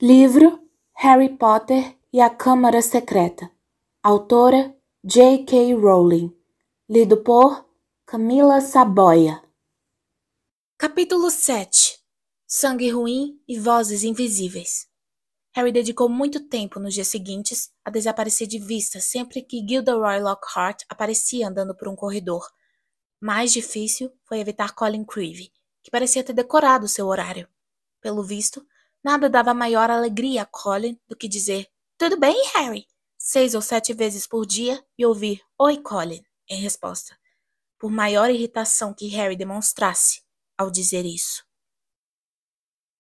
Livro Harry Potter e a Câmara Secreta. Autora J.K. Rowling. Lido por Camila Saboia. Capítulo 7. Sangue ruim e vozes invisíveis. Harry dedicou muito tempo nos dias seguintes a desaparecer de vista sempre que Gilderoy Lockhart aparecia andando por um corredor. Mais difícil foi evitar Colin Creevey, que parecia ter decorado seu horário. Pelo visto, nada dava maior alegria a Colin do que dizer "Tudo bem, Harry?" 6 ou 7 vezes por dia e ouvir "Oi, Colin" em resposta, por maior irritação que Harry demonstrasse ao dizer isso.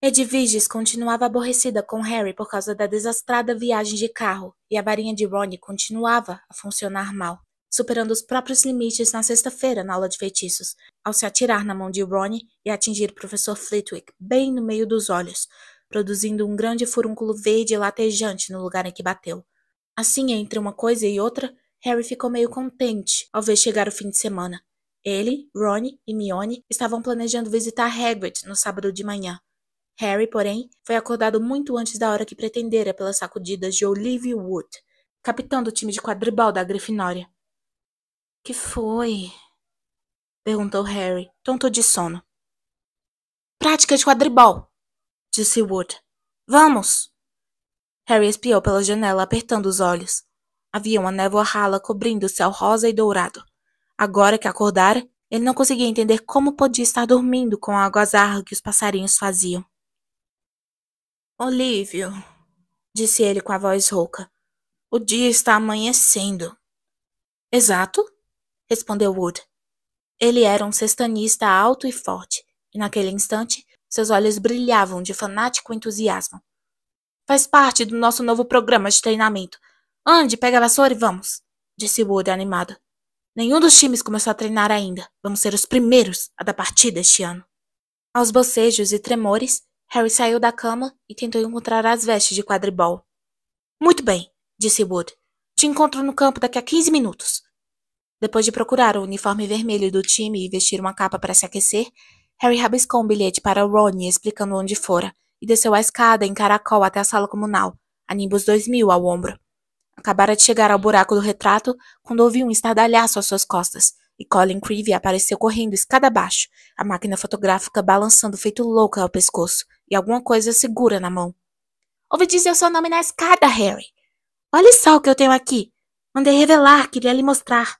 Edviges continuava aborrecida com Harry por causa da desastrada viagem de carro e a varinha de Ron continuava a funcionar mal, superando os próprios limites na sexta-feira na aula de feitiços, ao se atirar na mão de Ron e atingir o professor Flitwick bem no meio dos olhos, produzindo um grande furúnculo verde e latejante no lugar em que bateu. Assim, entre uma coisa e outra, Harry ficou meio contente ao ver chegar o fim de semana. Ele, Ron e Hermione estavam planejando visitar Hagrid no sábado de manhã. Harry, porém, foi acordado muito antes da hora que pretendera pelas sacudidas de Olivia Wood, capitão do time de quadribol da Grifinória. "Que foi?" perguntou Harry, tonto de sono. "Prática de quadribol", disse Wood. "Vamos!" Harry espiou pela janela, apertando os olhos. Havia uma névoa rala cobrindo o céu rosa e dourado. Agora que acordara, ele não conseguia entender como podia estar dormindo com a algazarra que os passarinhos faziam. "Olívio", disse ele com a voz rouca, "o dia está amanhecendo." "Exato", respondeu Wood. Ele era um sextanista alto e forte, e naquele instante seus olhos brilhavam de fanático entusiasmo. "Faz parte do nosso novo programa de treinamento. Ande, pega a vassoura e vamos", disse Wood animado. "Nenhum dos times começou a treinar ainda. Vamos ser os primeiros a dar partida este ano." Aos bocejos e tremores, Harry saiu da cama e tentou encontrar as vestes de quadribol. "Muito bem", disse Wood. "Te encontro no campo daqui a 15 minutos. Depois de procurar o uniforme vermelho do time e vestir uma capa para se aquecer, Harry rabiscou um bilhete para Ron explicando onde fora e desceu a escada em caracol até a sala comunal, a Nimbus 2000 ao ombro. Acabara de chegar ao buraco do retrato quando ouviu um estardalhaço às suas costas e Colin Creevey apareceu correndo escada abaixo, a máquina fotográfica balançando feito louca ao pescoço e alguma coisa segura na mão. "Ouvi dizer o seu nome na escada, Harry. Olhe só o que eu tenho aqui. Mandei revelar, queria lhe mostrar."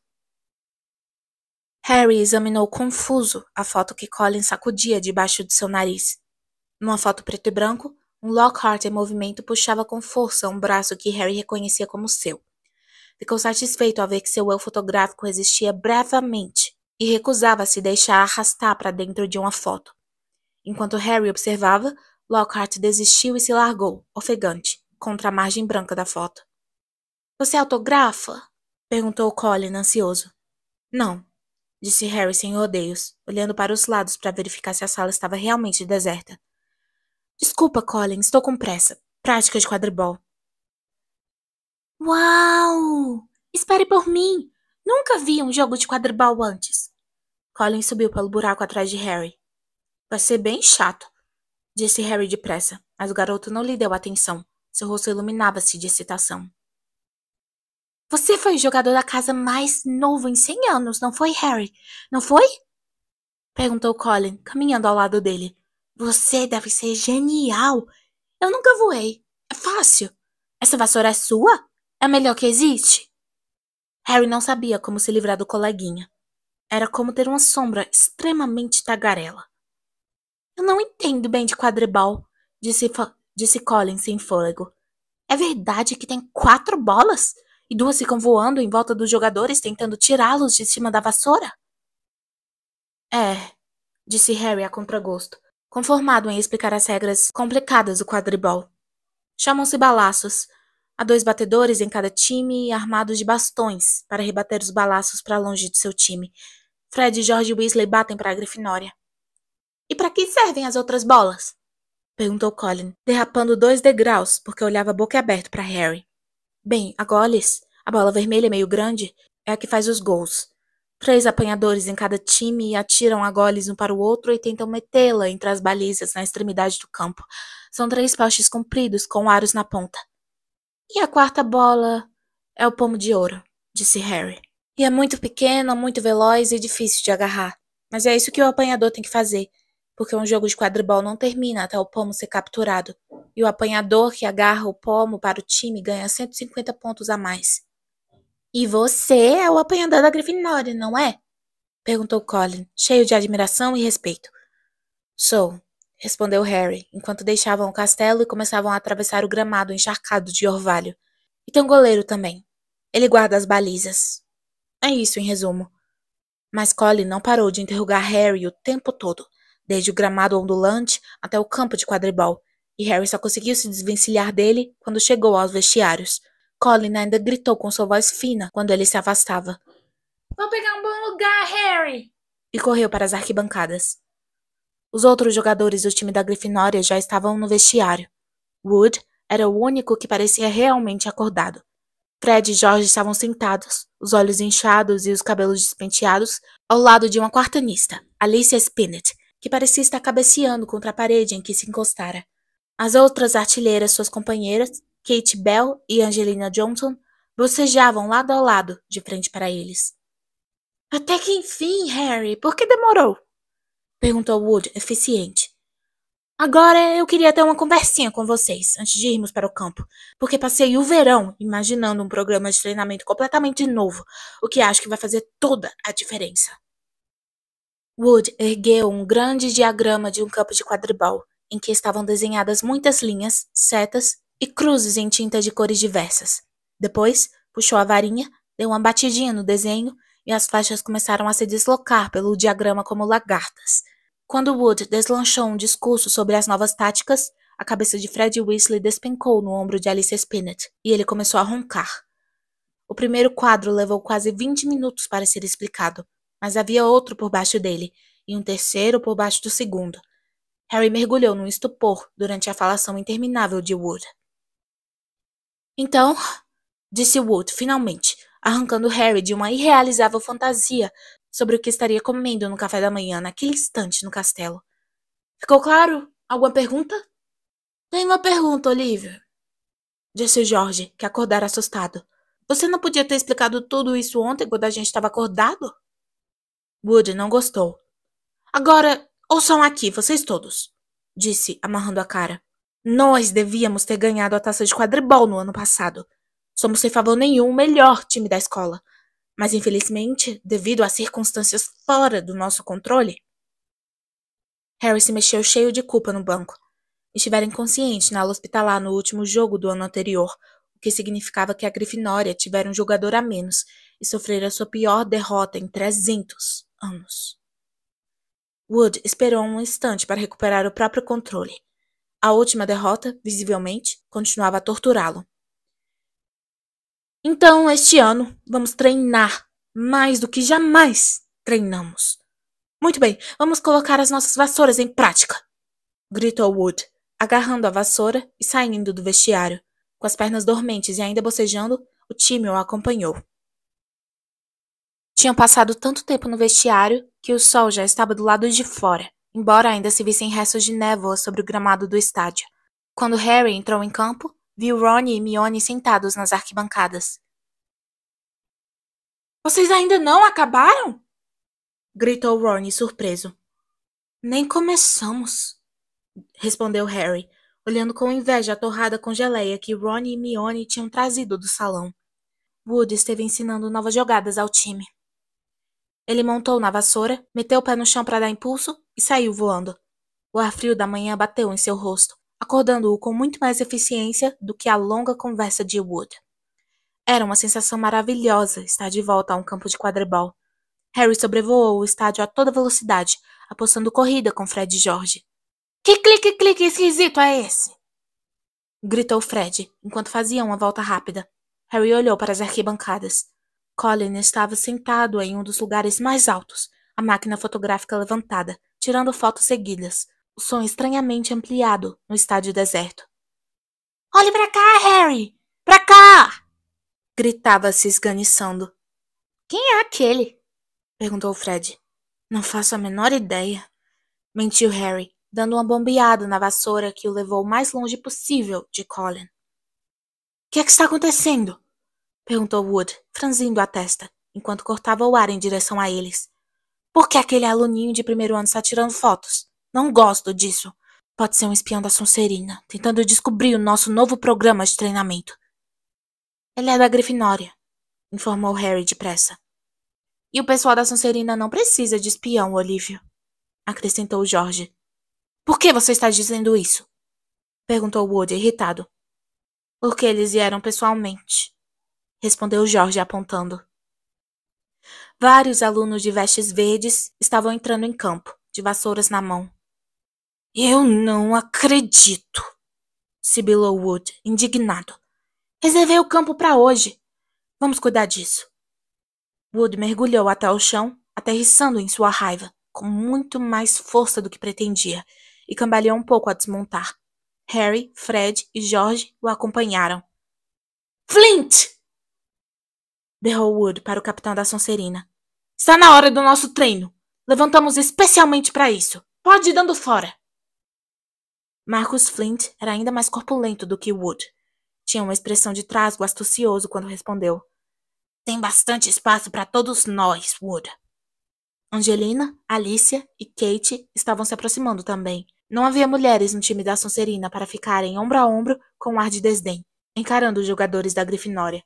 Harry examinou confuso a foto que Colin sacudia debaixo de seu nariz. Numa foto preto e branco, um Lockhart em movimento puxava com força um braço que Harry reconhecia como seu. Ficou satisfeito ao ver que seu eu fotográfico resistia bravamente e recusava-se deixar arrastar para dentro de uma foto. Enquanto Harry observava, Lockhart desistiu e se largou, ofegante, contra a margem branca da foto. "Você autografa?" perguntou Colin, ansioso. "Não", disse Harry sem rodeios, olhando para os lados para verificar se a sala estava realmente deserta. "Desculpa, Colin, estou com pressa. Prática de quadribol." "Uau! Espere por mim! Nunca vi um jogo de quadribol antes." Colin subiu pelo buraco atrás de Harry. "Vai ser bem chato", disse Harry depressa, mas o garoto não lhe deu atenção. Seu rosto iluminava-se de excitação. "Você foi o jogador da casa mais novo em 100 anos, não foi, Harry? Não foi?" perguntou Colin, caminhando ao lado dele. "Você deve ser genial. Eu nunca voei. É fácil. Essa vassoura é sua? É a melhor que existe?" Harry não sabia como se livrar do coleguinha. Era como ter uma sombra extremamente tagarela. "Eu não entendo bem de quadribol", disse Colin sem fôlego. "É verdade que tem 4 bolas? E 2 ficam voando em volta dos jogadores tentando tirá-los de cima da vassoura?" "É", disse Harry a contragosto, conformado em explicar as regras complicadas do quadribol. "Chamam-se balaços. Há 2 batedores em cada time armados de bastões para rebater os balaços para longe de seu time. Fred e George Weasley batem para a Grifinória." "E para que servem as outras bolas?" perguntou Colin, derrapando 2 degraus porque olhava boquiaberto para Harry. "Bem, a Goles, a bola vermelha meio grande, é a que faz os gols. 3 apanhadores em cada time atiram a goles um para o outro e tentam metê-la entre as balizas na extremidade do campo. São 3 postes compridos com aros na ponta. E a quarta bola é o pomo de ouro, disse Harry. E é muito pequeno, muito veloz e difícil de agarrar. Mas é isso que o apanhador tem que fazer, porque um jogo de quadribol não termina até o pomo ser capturado. E o apanhador que agarra o pomo para o time ganha 150 pontos a mais. E você é o apanhador da Grifinória, não é? Perguntou Colin, cheio de admiração e respeito. Sou, respondeu Harry, enquanto deixavam o castelo e começavam a atravessar o gramado encharcado de orvalho. E tem um goleiro também. Ele guarda as balizas. É isso, em resumo. Mas Colin não parou de interrogar Harry o tempo todo, desde o gramado ondulante até o campo de quadribol, e Harry só conseguiu se desvencilhar dele quando chegou aos vestiários. Colin ainda gritou com sua voz fina quando ele se afastava. Vou pegar um bom lugar, Harry! E correu para as arquibancadas. Os outros jogadores do time da Grifinória já estavam no vestiário. Wood era o único que parecia realmente acordado. Fred e George estavam sentados, os olhos inchados e os cabelos despenteados, ao lado de uma quartanista, Alicia Spinnet, que parecia estar cabeceando contra a parede em que se encostara. As outras artilheiras, suas companheiras, Kate Bell e Angelina Johnson, bocejavam lado a lado, de frente para eles. Até que enfim, Harry, por que demorou? Perguntou Wood, eficiente. Agora eu queria ter uma conversinha com vocês, antes de irmos para o campo, porque passei o verão imaginando um programa de treinamento completamente novo, o que acho que vai fazer toda a diferença. Wood ergueu um grande diagrama de um campo de quadribol, em que estavam desenhadas muitas linhas, setas e cruzes em tinta de cores diversas. Depois, puxou a varinha, deu uma batidinha no desenho e as faixas começaram a se deslocar pelo diagrama como lagartas. Quando Wood deslanchou um discurso sobre as novas táticas, a cabeça de Fred Weasley despencou no ombro de Alicia Spinnet e ele começou a roncar. O primeiro quadro levou quase 20 minutos para ser explicado, mas havia outro por baixo dele e um terceiro por baixo do segundo. Harry mergulhou num estupor durante a falação interminável de Wood. Então, disse Wood, finalmente, arrancando Harry de uma irrealizável fantasia sobre o que estaria comendo no café da manhã naquele instante no castelo. Ficou claro? Alguma pergunta? Tenho uma pergunta, Olivia, disse George, que acordara assustado. Você não podia ter explicado tudo isso ontem quando a gente estava acordado? Wood não gostou. Agora, ouçam aqui, vocês todos, disse, amarrando a cara. Nós devíamos ter ganhado a taça de quadribol no ano passado. Somos sem favor nenhum o melhor time da escola. Mas, infelizmente, devido a circunstâncias fora do nosso controle... Harry se mexeu cheio de culpa no banco. Estivera inconsciente na ala hospitalar no último jogo do ano anterior, o que significava que a Grifinória tivera um jogador a menos e sofrera sua pior derrota em 300 anos. Wood esperou um instante para recuperar o próprio controle. A última derrota, visivelmente, continuava a torturá-lo. Então, este ano, vamos treinar mais do que jamais treinamos. Muito bem, vamos colocar as nossas vassouras em prática, gritou Wood, agarrando a vassoura e saindo do vestiário. Com as pernas dormentes e ainda bocejando, o time o acompanhou. Tinham passado tanto tempo no vestiário que o sol já estava do lado de fora, embora ainda se vissem restos de névoa sobre o gramado do estádio. Quando Harry entrou em campo, viu Ron e Hermione sentados nas arquibancadas. Vocês ainda não acabaram? Gritou Ron, surpreso. Nem começamos, respondeu Harry, olhando com inveja a torrada com geleia que Ron e Hermione tinham trazido do salão. Wood esteve ensinando novas jogadas ao time. Ele montou na vassoura, meteu o pé no chão para dar impulso e saiu voando. O ar frio da manhã bateu em seu rosto, acordando-o com muito mais eficiência do que a longa conversa de Wood. Era uma sensação maravilhosa estar de volta a um campo de quadribol. Harry sobrevoou o estádio a toda velocidade, apostando corrida com Fred e George. Que clique-clique esquisito é esse? Gritou Fred, enquanto fazia uma volta rápida. Harry olhou para as arquibancadas. Colin estava sentado em um dos lugares mais altos, a máquina fotográfica levantada, tirando fotos seguidas, o som estranhamente ampliado no estádio deserto. Olhe para cá, Harry! Para cá! Gritava se esganiçando. Quem é aquele? Perguntou Fred. Não faço a menor ideia. Mentiu Harry, dando uma bombeada na vassoura que o levou o mais longe possível de Colin. O que é que está acontecendo? Perguntou Wood, franzindo a testa, enquanto cortava o ar em direção a eles. Por que aquele aluninho de primeiro ano está tirando fotos? Não gosto disso. Pode ser um espião da Sonserina, tentando descobrir o nosso novo programa de treinamento. Ele é da Grifinória, informou Harry depressa. E o pessoal da Sonserina não precisa de espião, Olívio, acrescentou George. Por que você está dizendo isso? Perguntou Wood, irritado. Porque eles vieram pessoalmente, respondeu George apontando. Vários alunos de vestes verdes estavam entrando em campo, de vassouras na mão. Eu não acredito, sibilou Wood, indignado. Reservei o campo para hoje. Vamos cuidar disso. Wood mergulhou até o chão, aterrissando em sua raiva, com muito mais força do que pretendia, e cambaleou um pouco a desmontar. Harry, Fred e George o acompanharam. Flint! Berrou Wood para o capitão da Sonserina. Está na hora do nosso treino. Levantamos especialmente para isso. Pode ir dando fora. Marcus Flint era ainda mais corpulento do que Wood. Tinha uma expressão de trasgo astucioso quando respondeu. Tem bastante espaço para todos nós, Wood. Angelina, Alicia e Kate estavam se aproximando também. Não havia mulheres no time da Sonserina para ficarem ombro a ombro com um ar de desdém, encarando os jogadores da Grifinória.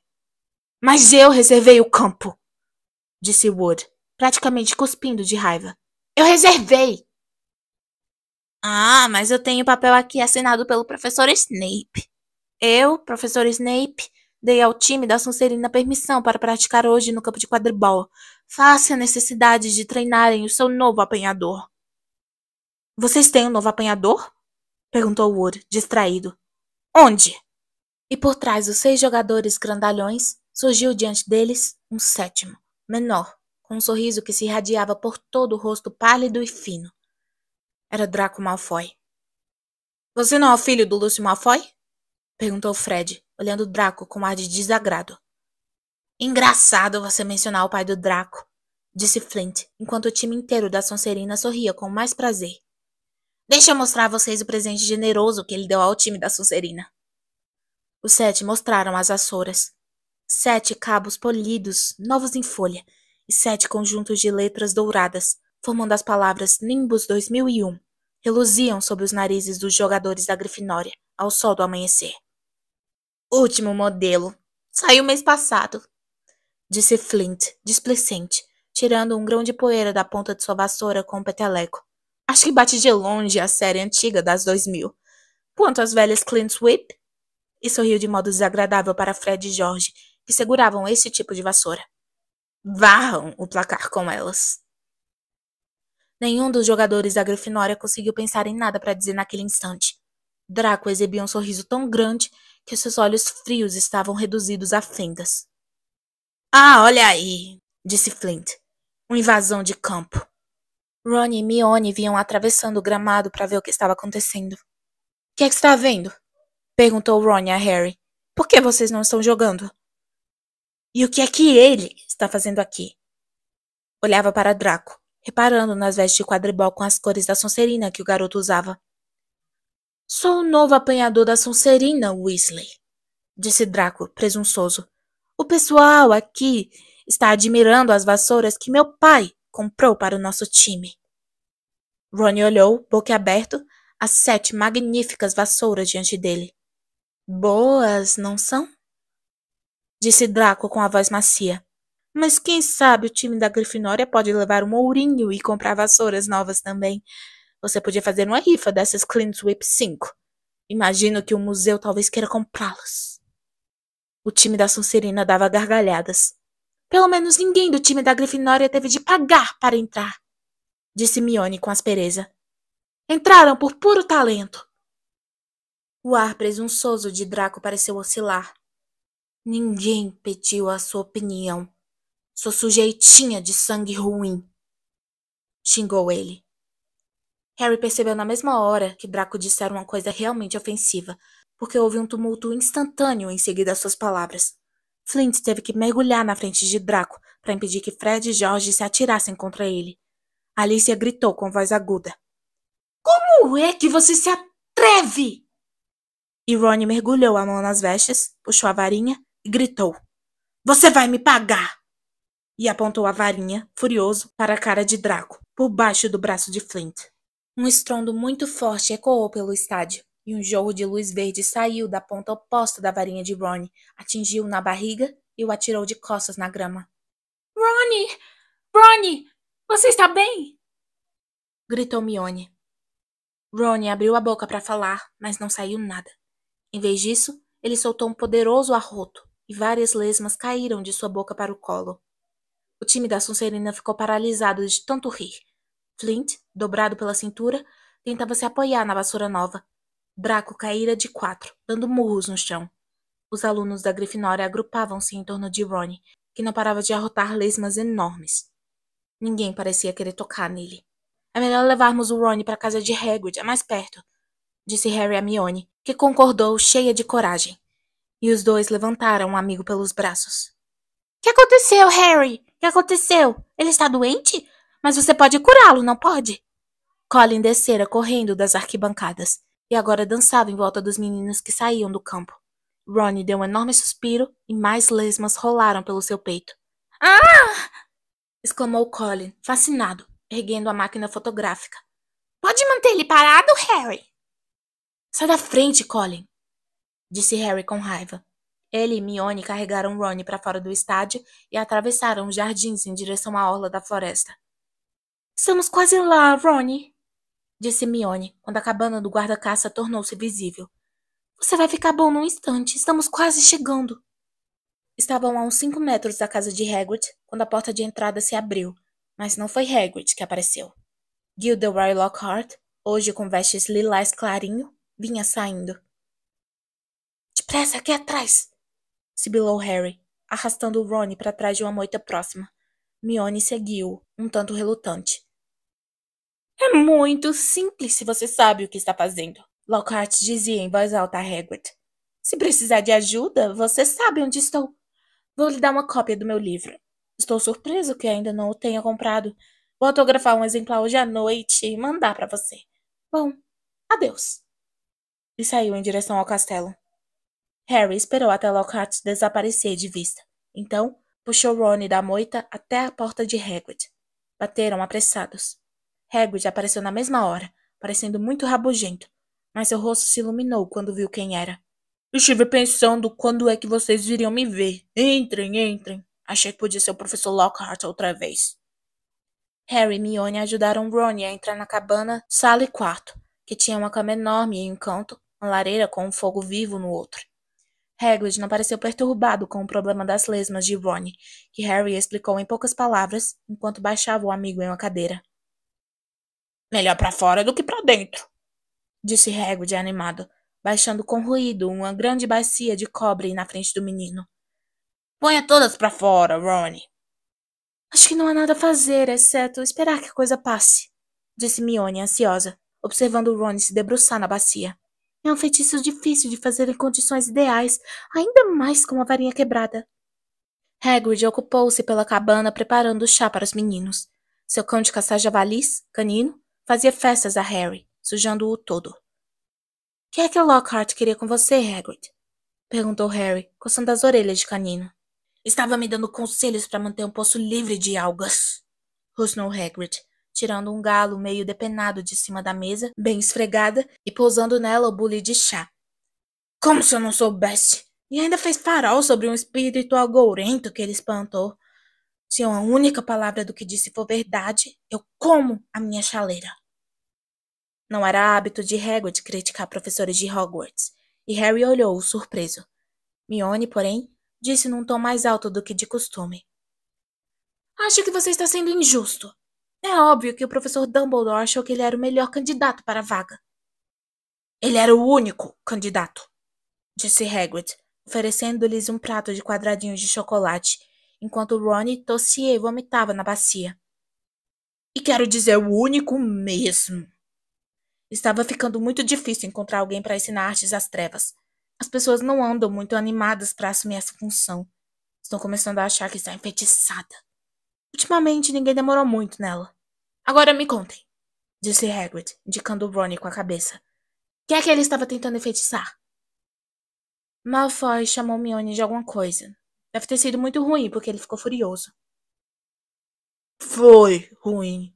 Mas eu reservei o campo, disse Wood, praticamente cuspindo de raiva. Eu reservei! Ah, mas eu tenho o papel aqui assinado pelo professor Snape. Eu, professor Snape, dei ao time da Sonserina permissão para praticar hoje no campo de quadribol, face à necessidade de treinarem o seu novo apanhador. Vocês têm um novo apanhador? Perguntou Wood, distraído. Onde? E por trás dos 6 jogadores grandalhões, surgiu diante deles um sétimo, menor, com um sorriso que se irradiava por todo o rosto pálido e fino. Era Draco Malfoy. Você não é o filho do Lúcio Malfoy? Perguntou Fred, olhando Draco com ar de desagrado. Engraçado você mencionar o pai do Draco, disse Flint, enquanto o time inteiro da Sonserina sorria com mais prazer. Deixa eu mostrar a vocês o presente generoso que ele deu ao time da Sonserina. Os 7 mostraram as vassouras. 7 cabos polidos, novos em folha, e 7 conjuntos de letras douradas, formando as palavras Nimbus 2001, reluziam sob os narizes dos jogadores da Grifinória, ao sol do amanhecer. Último modelo. Saiu mês passado, disse Flint, displicente, tirando um grão de poeira da ponta de sua vassoura com um peteleco. Acho que bate de longe a série antiga das 2000. Quanto às velhas Clean Sweep? E sorriu de modo desagradável para Fred e George, que seguravam esse tipo de vassoura. Varram o placar com elas. Nenhum dos jogadores da Grifinória conseguiu pensar em nada para dizer naquele instante. Draco exibia um sorriso tão grande que seus olhos frios estavam reduzidos a fendas. Ah, olha aí, disse Flint. Uma invasão de campo. Ron e Hermione vinham atravessando o gramado para ver o que estava acontecendo. O que é que está vendo? Perguntou Ron a Harry. Por que vocês não estão jogando? E o que é que ele está fazendo aqui? Olhava para Draco, reparando nas vestes de quadribol com as cores da Sonserina que o garoto usava. Sou o novo apanhador da Sonserina, Weasley, disse Draco, presunçoso. O pessoal aqui está admirando as vassouras que meu pai comprou para o nosso time. Ron olhou, boquiaberto, as 7 magníficas vassouras diante dele. Boas, não são? Disse Draco com a voz macia. Mas quem sabe o time da Grifinória pode levar um ourinho e comprar vassouras novas também. Você podia fazer uma rifa dessas Clean Sweep 5. Imagino que o museu talvez queira comprá-las. O time da Sonserina dava gargalhadas. Pelo menos ninguém do time da Grifinória teve de pagar para entrar, disse Hermione com aspereza. Entraram por puro talento. O ar presunçoso de Draco pareceu oscilar. Ninguém pediu a sua opinião. Sua sujeitinha de sangue ruim, xingou ele. Harry percebeu na mesma hora que Draco dissera uma coisa realmente ofensiva, porque houve um tumulto instantâneo em seguida às suas palavras. Flint teve que mergulhar na frente de Draco para impedir que Fred e George se atirassem contra ele. Alicia gritou com voz aguda. Como é que você se atreve? E Ron mergulhou a mão nas vestes, puxou a varinha e gritou. Você vai me pagar! E apontou a varinha, furioso, para a cara de Draco, por baixo do braço de Flint. Um estrondo muito forte ecoou pelo estádio, e um jorro de luz verde saiu da ponta oposta da varinha de Ron, atingiu-o na barriga e o atirou de costas na grama. Ronnie! Ronnie! Você está bem? Gritou Mione. Ron abriu a boca para falar, mas não saiu nada. Em vez disso, ele soltou um poderoso arroto, e várias lesmas caíram de sua boca para o colo. O time da Sonserina ficou paralisado de tanto rir. Flint, dobrado pela cintura, tentava se apoiar na vassoura nova. Draco caíra de 4, dando murros no chão. Os alunos da Grifinória agrupavam-se em torno de Ron, que não parava de arrotar lesmas enormes. Ninguém parecia querer tocar nele. É melhor levarmos o Ron para a casa de Hagrid, é mais perto, disse Harry a Hermione, que concordou cheia de coragem. E os dois levantaram o amigo pelos braços. O que aconteceu, Harry? O que aconteceu? Ele está doente? Mas você pode curá-lo, não pode? Colin descera correndo das arquibancadas e agora dançava em volta dos meninos que saíam do campo. Ron deu um enorme suspiro e mais lesmas rolaram pelo seu peito. Ah! Exclamou Colin, fascinado, erguendo a máquina fotográfica. Pode manter ele parado, Harry? Sai da frente, Colin, disse Harry com raiva. Ele e Mione carregaram Ron para fora do estádio e atravessaram os jardins em direção à orla da floresta. Estamos quase lá, Ron, disse Mione, quando a cabana do guarda-caça tornou-se visível. Você vai ficar bom num instante, estamos quase chegando. Estavam a uns 5 metros da casa de Hagrid, quando a porta de entrada se abriu, mas não foi Hagrid que apareceu. Gilderoy Lockhart, hoje com vestes lilás clarinho, vinha saindo. Depressa, aqui atrás! Sibilou Harry, arrastando Ron para trás de uma moita próxima. Mione seguiu, um tanto relutante. É muito simples se você sabe o que está fazendo, Lockhart dizia em voz alta a Hagrid. Se precisar de ajuda, você sabe onde estou. Vou lhe dar uma cópia do meu livro. Estou surpreso que ainda não o tenha comprado. Vou autografar um exemplar hoje à noite e mandar para você. Bom, adeus. E saiu em direção ao castelo. Harry esperou até Lockhart desaparecer de vista. Então, puxou Ron da moita até a porta de Hagrid. Bateram apressados. Hagrid apareceu na mesma hora, parecendo muito rabugento, mas seu rosto se iluminou quando viu quem era. Estive pensando quando é que vocês viriam me ver. Entrem, entrem. Achei que podia ser o professor Lockhart outra vez. Harry e Mione ajudaram Ron a entrar na cabana, sala e quarto, que tinha uma cama enorme em um canto, uma lareira com um fogo vivo no outro. Hagrid não pareceu perturbado com o problema das lesmas de Ron, que Harry explicou em poucas palavras, enquanto baixava o amigo em uma cadeira. Melhor para fora do que para dentro, disse Hagrid animado, baixando com ruído uma grande bacia de cobre na frente do menino. Ponha todas para fora, Ron. Acho que não há nada a fazer, exceto esperar que a coisa passe, disse Mione ansiosa, observando Ron se debruçar na bacia. É um feitiço difícil de fazer em condições ideais, ainda mais com a varinha quebrada. Hagrid ocupou-se pela cabana preparando o chá para os meninos. Seu cão de caçar javalis, Canino, fazia festas a Harry, sujando-o todo. O que é que o Lockhart queria com você, Hagrid? Perguntou Harry, coçando as orelhas de Canino. Estava me dando conselhos para manter um poço livre de algas, rosnou Hagrid, tirando um galo meio depenado de cima da mesa, bem esfregada, e pousando nela o bule de chá. Como se eu não soubesse! E ainda fez farol sobre um espírito algourento que ele espantou. Se uma única palavra do que disse for verdade, eu como a minha chaleira. Não era hábito de Hagrid criticar professores de Hogwarts, e Harry olhou-o surpreso. Mione, porém, disse num tom mais alto do que de costume. Acho que você está sendo injusto. É óbvio que o professor Dumbledore achou que ele era o melhor candidato para a vaga. Ele era o único candidato, disse Hagrid, oferecendo-lhes um prato de quadradinhos de chocolate, enquanto Ron tossia e vomitava na bacia. E quero dizer o único mesmo. Estava ficando muito difícil encontrar alguém para ensinar artes às trevas. As pessoas não andam muito animadas para assumir essa função. Estão começando a achar que está enfeitiçada. Ultimamente ninguém demorou muito nela. Agora me contem, disse Hagrid, indicando Rony com a cabeça. Quem é que ele estava tentando enfeitiçar? Malfoy chamou Mione de alguma coisa. Deve ter sido muito ruim, porque ele ficou furioso. Foi ruim,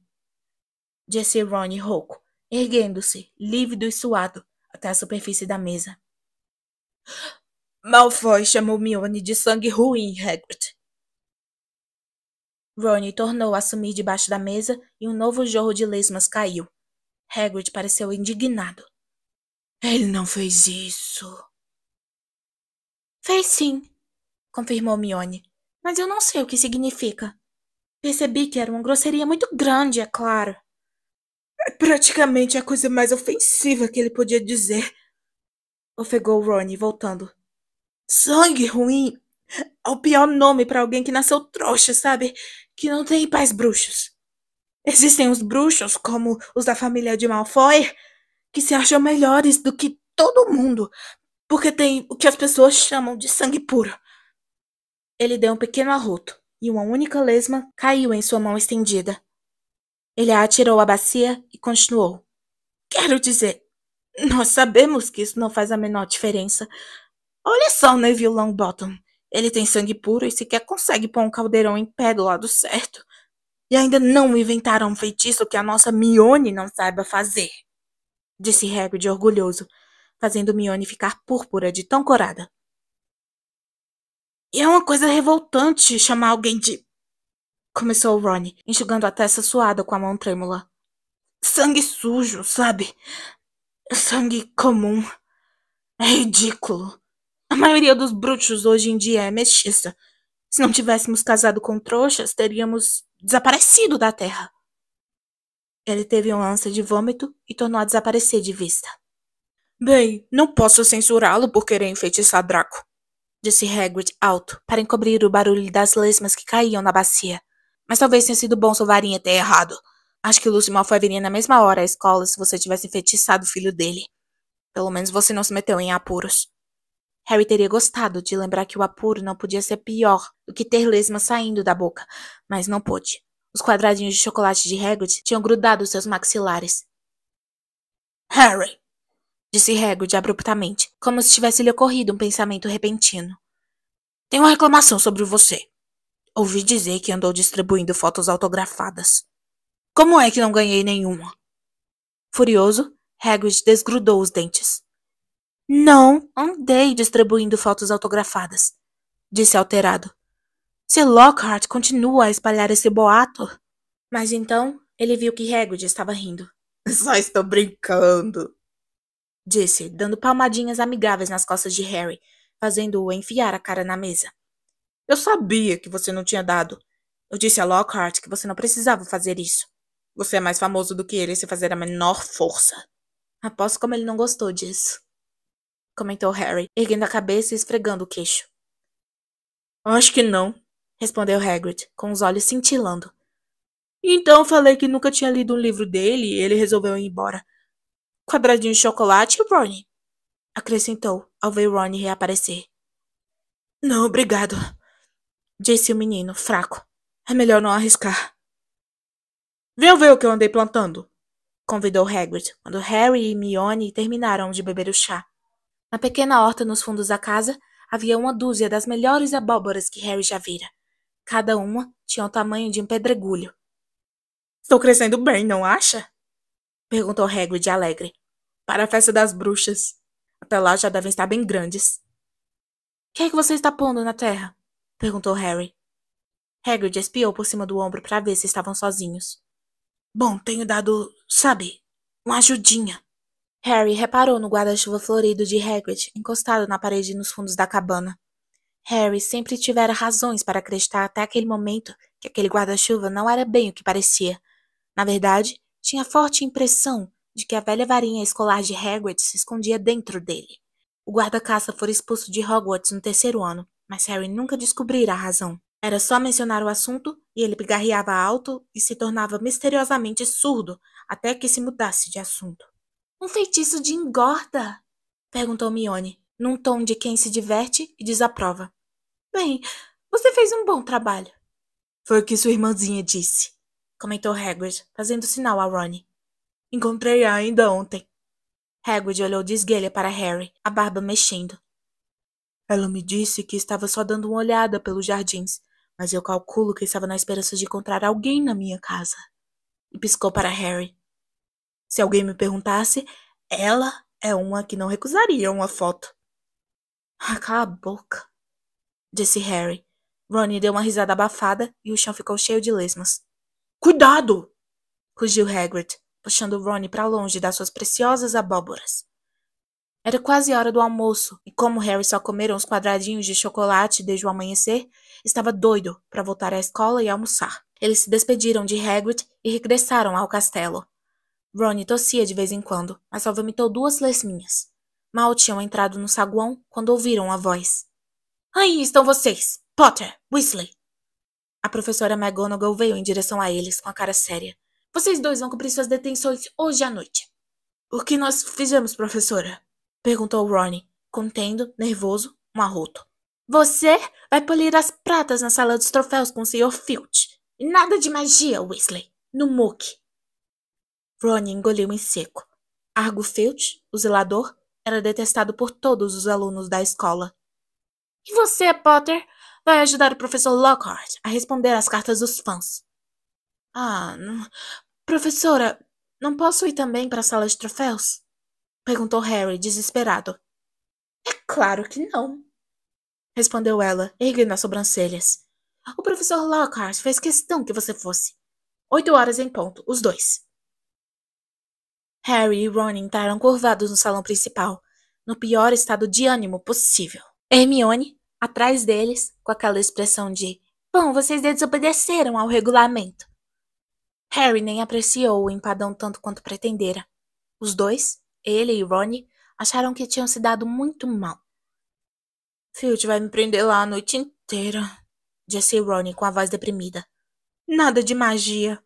disse Rony rouco, erguendo-se, lívido e suado, até a superfície da mesa. Malfoy chamou Mione de sangue ruim, Hagrid. Rony tornou a sumir debaixo da mesa e um novo jorro de lesmas caiu. Hagrid pareceu indignado. Ele não fez isso. Fez sim, confirmou Mione. Mas eu não sei o que significa. Percebi que era uma grosseria muito grande, é claro. É praticamente a coisa mais ofensiva que ele podia dizer, ofegou Rony, voltando. Sangue ruim é o pior nome para alguém que nasceu trouxa, sabe? Que não tem pais bruxos. Existem os bruxos, como os da família de Malfoy, que se acham melhores do que todo mundo, porque tem o que as pessoas chamam de sangue puro. Ele deu um pequeno arroto, e uma única lesma caiu em sua mão estendida. Ele a atirou à bacia e continuou. Quero dizer, nós sabemos que isso não faz a menor diferença. Olha só o Neville Longbottom. Ele tem sangue puro e sequer consegue pôr um caldeirão em pé do lado certo. E ainda não inventaram um feitiço que a nossa Mione não saiba fazer, disse Hagrid orgulhoso, fazendo Mione ficar púrpura de tão corada. E é uma coisa revoltante chamar alguém de... Começou Rony, enxugando a testa suada com a mão trêmula. Sangue sujo, sabe? Sangue comum. É ridículo. A maioria dos bruxos hoje em dia é mestiça. Se não tivéssemos casado com trouxas, teríamos desaparecido da Terra. Ele teve um ânsia de vômito e tornou a desaparecer de vista. Bem, não posso censurá-lo por querer enfeitiçar Draco, disse Hagrid alto, para encobrir o barulho das lesmas que caíam na bacia. Mas talvez tenha sido bom sua varinha ter errado. Acho que Lúcio Malfoy viria na mesma hora à escola se você tivesse enfeitiçado o filho dele. Pelo menos você não se meteu em apuros. Harry teria gostado de lembrar que o apuro não podia ser pior do que ter lesmas saindo da boca, mas não pôde. Os quadradinhos de chocolate de Hagrid tinham grudado seus maxilares. Harry! Disse Hagrid abruptamente, como se tivesse lhe ocorrido um pensamento repentino. Tenho uma reclamação sobre você. Ouvi dizer que andou distribuindo fotos autografadas. Como é que não ganhei nenhuma? Furioso, Hagrid desgrudou os dentes. Não andei distribuindo fotos autografadas, disse alterado. Se Lockhart continua a espalhar esse boato... Mas então ele viu que Hagrid estava rindo. Só estou brincando, disse, dando palmadinhas amigáveis nas costas de Harry, fazendo-o enfiar a cara na mesa. Eu sabia que você não tinha dado. Eu disse a Lockhart que você não precisava fazer isso. Você é mais famoso do que ele se fazer a menor força. Aposto como ele não gostou disso, comentou Harry, erguendo a cabeça e esfregando o queixo. Acho que não, respondeu Hagrid, com os olhos cintilando. Então falei que nunca tinha lido um livro dele e ele resolveu ir embora. Quadradinho de chocolate, Ronnie? Acrescentou, ao ver Ronnie reaparecer. Não, obrigado, disse o menino, fraco. É melhor não arriscar. Venham ver o que eu andei plantando, convidou Hagrid, quando Harry e Hermione terminaram de beber o chá. Na pequena horta nos fundos da casa, havia uma dúzia das melhores abóboras que Harry já vira. Cada uma tinha o tamanho de um pedregulho. Estou crescendo bem, não acha? Perguntou Hagrid alegre. Para a festa das bruxas. Até lá já devem estar bem grandes. O que é que você está pondo na terra? Perguntou Harry. Hagrid espiou por cima do ombro para ver se estavam sozinhos. Bom, tenho dado, sabe, uma ajudinha. Harry reparou no guarda-chuva florido de Hagrid, encostado na parede nos fundos da cabana. Harry sempre tivera razões para acreditar até aquele momento que aquele guarda-chuva não era bem o que parecia. Na verdade, tinha forte impressão de que a velha varinha escolar de Hagrid se escondia dentro dele. O guarda-caça fora expulso de Hogwarts no terceiro ano, mas Harry nunca descobrira a razão. Era só mencionar o assunto e ele pigarreava alto e se tornava misteriosamente surdo até que se mudasse de assunto. Um feitiço de engorda? Perguntou Mione, num tom de quem se diverte e desaprova. Bem, você fez um bom trabalho. Foi o que sua irmãzinha disse, comentou Hagrid, fazendo sinal a Ron. Encontrei-a ainda ontem. Hagrid olhou de esguelha para Harry, a barba mexendo. Ela me disse que estava só dando uma olhada pelos jardins, mas eu calculo que estava na esperança de encontrar alguém na minha casa. E piscou para Harry. Se alguém me perguntasse, ela é uma que não recusaria uma foto. Cala a boca, disse Harry. Ron deu uma risada abafada e o chão ficou cheio de lesmas. Cuidado! Rugiu Hagrid, puxando Ron para longe das suas preciosas abóboras. Era quase hora do almoço, e como Harry só comera uns quadradinhos de chocolate desde o amanhecer, estava doido para voltar à escola e almoçar. Eles se despediram de Hagrid e regressaram ao castelo. Ron tossia de vez em quando, mas só vomitou 2 lesminhas. Mal tinham entrado no saguão quando ouviram a voz. Aí estão vocês! Potter! Weasley! A professora McGonagall veio em direção a eles, com a cara séria. Vocês dois vão cumprir suas detenções hoje à noite. O que nós fizemos, professora? Perguntou Ron, contendo, nervoso, um arroto. Você vai polir as pratas na sala dos troféus com o Sr. Filch. E nada de magia, Weasley. No muque. Ron engoliu em seco. Argo Filch, o zelador, era detestado por todos os alunos da escola. E você, Potter, vai ajudar o professor Lockhart a responder às cartas dos fãs. Professora, não posso ir também para a sala de troféus? Perguntou Harry, desesperado. É claro que não, respondeu ela, erguendo as sobrancelhas. O professor Lockhart fez questão que você fosse. 8 horas em ponto, os dois. Harry e Ron entraram curvados no salão principal, no pior estado de ânimo possível. Hermione, atrás deles, com aquela expressão de bom, vocês desobedeceram ao regulamento. Harry nem apreciou o empadão tanto quanto pretendera. Os dois, ele e Ron, acharam que tinham se dado muito mal. Filch vai me prender lá a noite inteira, disse Ron com a voz deprimida. Nada de magia.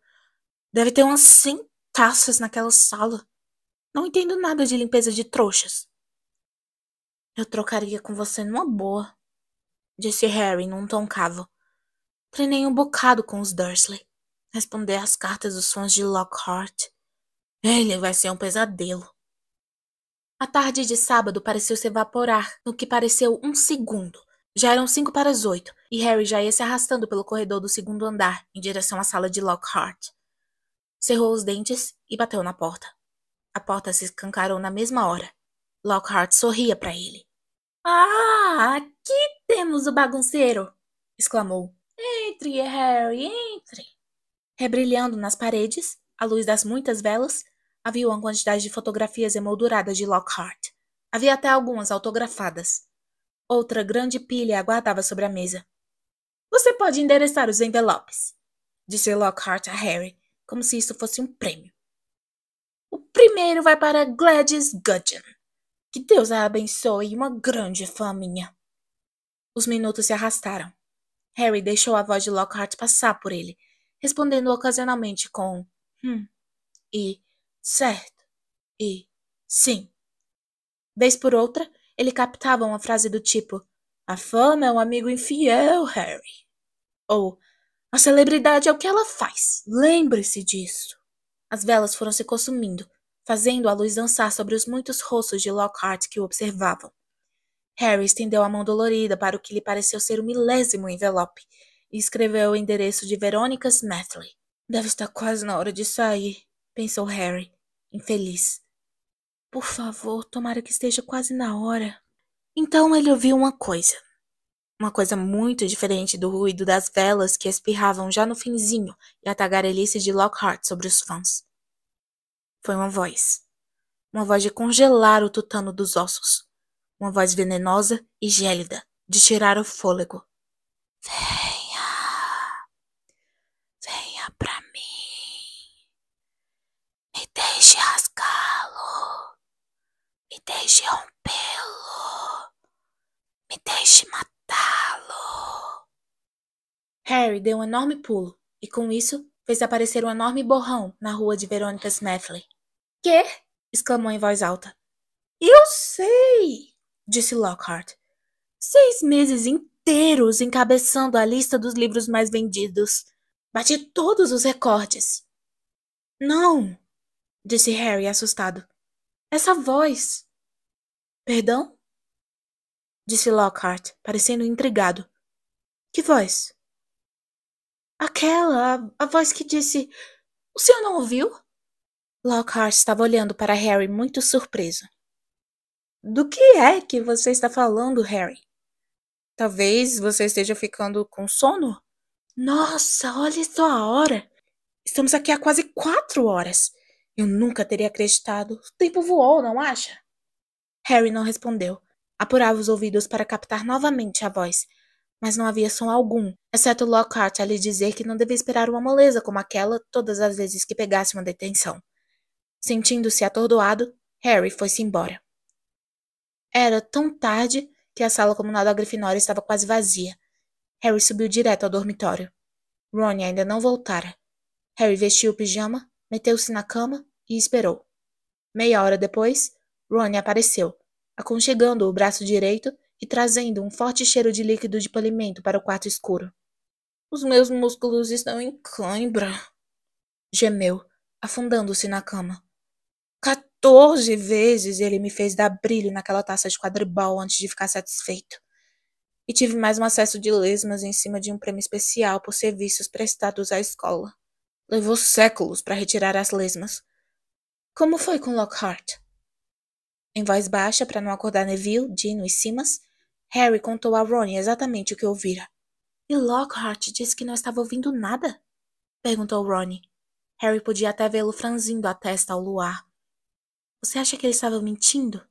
Deve ter umas 100 taças naquela sala. Não entendo nada de limpeza de trouxas. Eu trocaria com você numa boa, disse Harry num tom cavo. Treinei um bocado com os Dursley. Responder às cartas dos fãs de Lockhart. Ele vai ser um pesadelo. A tarde de sábado pareceu se evaporar no que pareceu um segundo. Já eram 5 para as 8, e Harry já ia se arrastando pelo corredor do segundo andar, em direção à sala de Lockhart. Cerrou os dentes e bateu na porta. A porta se escancarou na mesma hora. Lockhart sorria para ele. Ah, aqui temos o bagunceiro! Exclamou. Entre, Harry, entre! Rebrilhando nas paredes, à luz das muitas velas, havia uma quantidade de fotografias emolduradas de Lockhart. Havia até algumas autografadas. Outra grande pilha aguardava sobre a mesa. Você pode endereçar os envelopes, disse Lockhart a Harry, como se isso fosse um prêmio. O primeiro vai para Gladys Gudgeon. Que Deus a abençoe, uma grande fã minha. Os minutos se arrastaram. Harry deixou a voz de Lockhart passar por ele, respondendo ocasionalmente com e certo e sim. Vez por outra, ele captava uma frase do tipo a fama é um amigo infiel, Harry. Ou a celebridade é o que ela faz. Lembre-se disso. As velas foram se consumindo, fazendo a luz dançar sobre os muitos rostos de Lockhart que o observavam. Harry estendeu a mão dolorida para o que lhe pareceu ser o 1000º envelope e escreveu o endereço de Veronica Smethley. Deve estar quase na hora de sair, pensou Harry, infeliz. Por favor, tomara que esteja quase na hora. Então ele ouviu uma coisa muito diferente do ruído das velas que espirravam já no finzinho e a tagarelice de Lockhart sobre os fãs. Foi uma voz de congelar o tutano dos ossos, uma voz venenosa e gélida, de tirar o fôlego. Venha pra mim, me deixe rasgá-lo, me deixe rompê-lo, me deixe matá-lo. Harry deu um enorme pulo, e com isso fez aparecer um enorme borrão na rua de Veronica Smethley. Quê? Exclamou em voz alta. Eu sei, disse Lockhart. 6 meses inteiros encabeçando a lista dos livros mais vendidos. Bati todos os recordes. Não, disse Harry assustado. Essa voz. Perdão? Disse Lockhart, parecendo intrigado. Que voz? Aquela, a voz que disse... O senhor não ouviu? Lockhart estava olhando para Harry muito surpreso. Do que é que você está falando, Harry? Talvez você esteja ficando com sono? Nossa, olha só a hora! Estamos aqui há quase 4 horas. Eu nunca teria acreditado. O tempo voou, não acha? Harry não respondeu. Apurava os ouvidos para captar novamente a voz, mas não havia som algum, exceto Lockhart a lhe dizer que não devia esperar uma moleza como aquela todas as vezes que pegasse uma detenção. Sentindo-se atordoado, Harry foi-se embora. Era tão tarde que a sala comunal da Grifinória estava quase vazia. Harry subiu direto ao dormitório. Ron ainda não voltara. Harry vestiu o pijama, meteu-se na cama e esperou. Meia hora depois, Ron apareceu, aconchegando o braço direito e trazendo um forte cheiro de líquido de polimento para o quarto escuro. Os meus músculos estão em cãibra, gemeu, afundando-se na cama. 14 vezes ele me fez dar brilho naquela taça de quadribol antes de ficar satisfeito. E tive mais um acesso de lesmas em cima de um prêmio especial por serviços prestados à escola. Levou séculos para retirar as lesmas. Como foi com Lockhart? Em voz baixa, para não acordar Neville, Dino e Simas, Harry contou a Ron exatamente o que ouvira. E Lockhart disse que não estava ouvindo nada? Perguntou Ron. Harry podia até vê-lo franzindo a testa ao luar. Você acha que ele estava mentindo?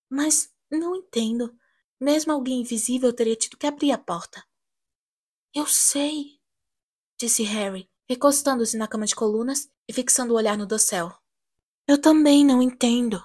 Mas não entendo. Mesmo alguém invisível teria tido que abrir a porta. Eu sei, disse Harry, recostando-se na cama de colunas e fixando o olhar no dossel. Eu também não entendo.